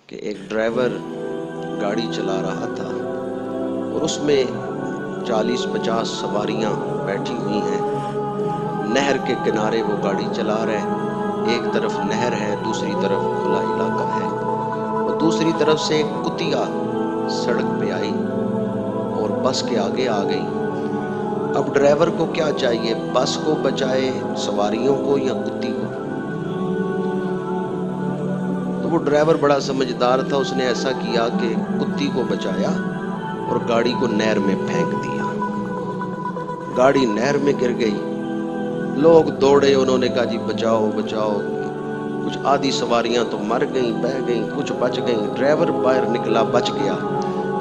کہ ایک ڈرائیور گاڑی چلا رہا تھا اور اس میں 40-50 سواریاں بیٹھی ہوئی ہیں. نہر کے کنارے وہ گاڑی چلا رہے ہیں. ایک طرف نہر ہے، دوسری طرف کھلا علاقہ ہے، اور دوسری طرف سے ایک کتیا سڑک پہ آئی اور بس کے آگے آ گئی. اب ڈرائیور کو کیا چاہیے، بس کو بچائے، سواریوں کو، یا کتی کو؟ تو وہ ڈرائیور بڑا سمجھدار تھا، اس نے ایسا کیا کہ کتی کو بچایا اور گاڑی کو نہر میں پھینک دیا. گاڑی نہر میں گر گئی. لوگ دوڑے، انہوں نے کہا جی بچاؤ بچاؤ. کچھ آدھی سواریاں تو مر گئیں، بہ گئیں، کچھ بچ گئیں. ڈرائیور باہر نکلا، بچ گیا.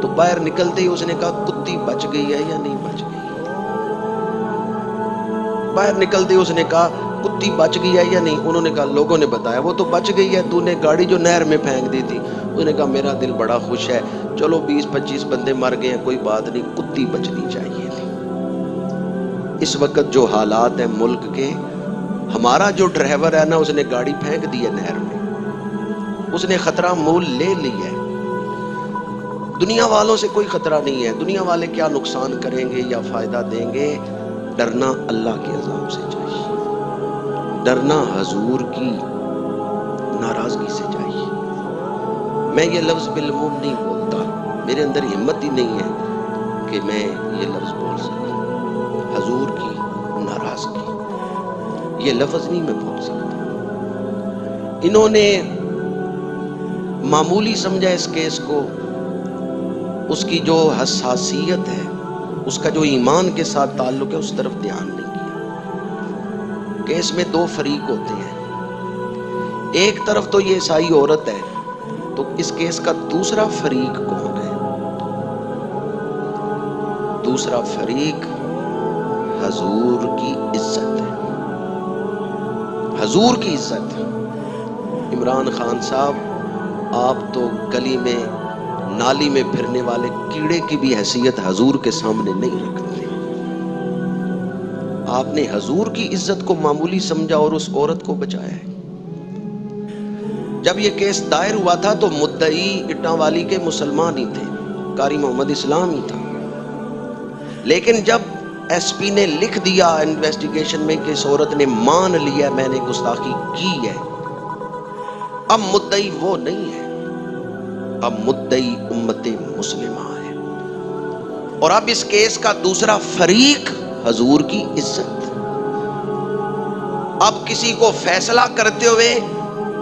تو باہر نکلتے ہی اس نے کہا کتی بچ گئی ہے یا نہیں بچ گئی؟ باہر نکلتے ہی اس نے کہا کتی بچ گئی ہے یا نہیں؟ انہوں نے کہا لوگوں نے بتایا وہ تو بچ گئی ہے، تو نے گاڑی جو نہر میں پھینک دی تھی. اس نے کہا میرا دل بڑا خوش ہے، چلو 20-25 بندے مر گئے ہیں، کوئی بات نہیں، کتی بچنی چاہیے تھی. اس وقت جو حالات ہیں ملک کے، ہمارا جو ڈرائیور ہے نا، اس نے گاڑی پھینک دی ہے نہر میں، اس نے خطرہ مول لے لی ہے. دنیا والوں سے کوئی خطرہ نہیں ہے. دنیا والے کیا نقصان کریں گے یا فائدہ دیں گے؟ ڈرنا اللہ کے عذاب سے چاہیے، ڈرنا حضور کی ناراضگی سے چاہیے. میں یہ لفظ بالعموم نہیں بولتا، میرے اندر ہمت ہی نہیں ہے کہ میں یہ لفظ بول سکوں. حضور کی ناراضگی، یہ لفظ نہیں میں بول سکتا. انہوں نے معمولی سمجھا اس کیس کو. اس کی جو حساسیت ہے، اس کا جو ایمان کے ساتھ تعلق ہے، اس طرف دھیان نہیں کیا. کیس میں 2 فریق ہوتے ہیں. ایک طرف تو یہ عیسائی عورت ہے، تو اس کیس کا دوسرا فریق کون ہے؟ دوسرا فریق حضور کی عزت ہے. حضور کی عزت. عمران خان صاحب، آپ تو گلی میں نالی میں پھرنے والے کیڑے کی بھی حیثیت حضور کے سامنے نہیں رکھتے. آپ نے حضور کی عزت کو معمولی سمجھا اور اس عورت کو بچایا ہے. جب یہ کیس دائر ہوا تھا تو مدعی اٹاں والی کے مسلمان ہی تھے، قاری محمد اسلام ہی تھا. لیکن جب ایس پی نے لکھ دیا انویسٹیگیشن میں کہ اس عورت نے مان لیا میں نے گستاخی کی ہے، اب مدعی وہ نہیں ہے، اب مدعی امت مسلمہ ہے. اور اب اس کیس کا دوسرا فریق حضور کی عزت. اب کسی کو فیصلہ کرتے ہوئے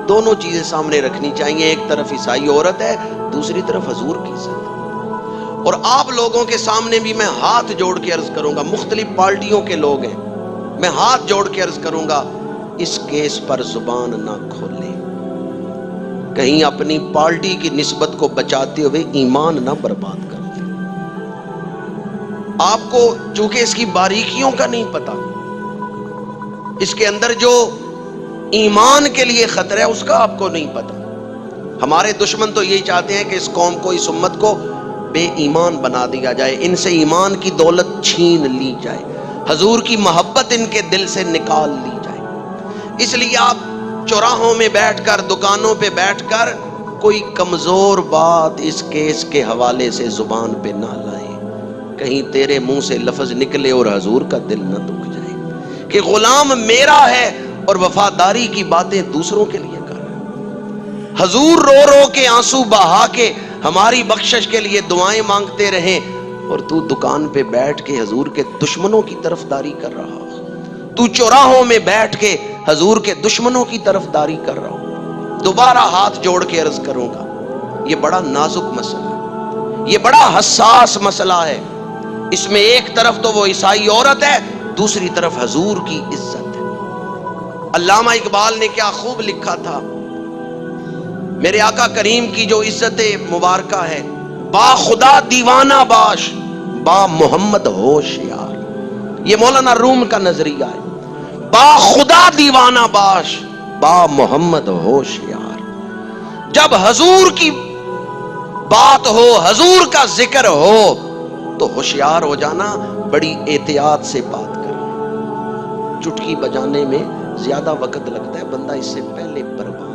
دونوں چیزیں سامنے رکھنی چاہیے. ایک طرف عیسائی عورت ہے، دوسری طرف حضور کی عزت. اور آپ لوگوں کے سامنے بھی میں ہاتھ جوڑ کے عرض کروں گا، مختلف پارٹیوں کے لوگ ہیں، میں ہاتھ جوڑ کے عرض کروں گا اس کیس پر زبان نہ کھولیں. کہیں اپنی پارٹی کی نسبت کو بچاتے ہوئے ایمان نہ برباد کر دیں. آپ کو چونکہ اس کی باریکیوں کا نہیں پتا، اس کے اندر جو ایمان کے لیے خطرہ ہے اس کا آپ کو نہیں پتا. ہمارے دشمن تو یہی چاہتے ہیں کہ اس قوم کو، اس امت کو بے ایمان بنا دیا جائے، ان سے ایمان کی دولت چھین لی جائے، حضور کی محبت ان کے دل سے نکال لی جائے. اس لیے آپ چوراہوں میں بیٹھ کر، دکانوں پہ بیٹھ کر کوئی کمزور بات اس کیس کے حوالے سے زبان پہ نہ لائیں. کہیں تیرے منہ سے لفظ نکلے اور حضور کا دل نہ دکھ جائے کہ غلام میرا ہے اور وفاداری کی باتیں دوسروں کے لیے کر رہا ہے. حضور رو رو کے آنسو بہا کے ہماری بخشش کے لیے دعائیں مانگتے رہیں، اور تو دکان پہ بیٹھ کے حضور کے دشمنوں کی طرفداری کر رہا ہو. تو چوراہوں میں بیٹھ کے حضور کے دشمنوں کی طرفداری کر رہا ہو. دوبارہ ہاتھ جوڑ کے عرض کروں گا، یہ بڑا نازک مسئلہ ہے، یہ بڑا حساس مسئلہ ہے. اس میں ایک طرف تو وہ عیسائی عورت ہے، دوسری طرف حضور کی عزت ہے. علامہ اقبال نے کیا خوب لکھا تھا، میرے آقا کریم کی جو عزت مبارکہ ہے، با خدا دیوانہ باش، با محمد ہوشیار. یہ مولانا روم کا نظریہ ہے. با خدا دیوانہ باش، با محمد ہوشیار. جب حضور کی بات ہو، حضور کا ذکر ہو، تو ہوشیار ہو جانا، بڑی احتیاط سے بات کرنا. چٹکی بجانے میں زیادہ وقت لگتا ہے، بندہ اس سے پہلے برباد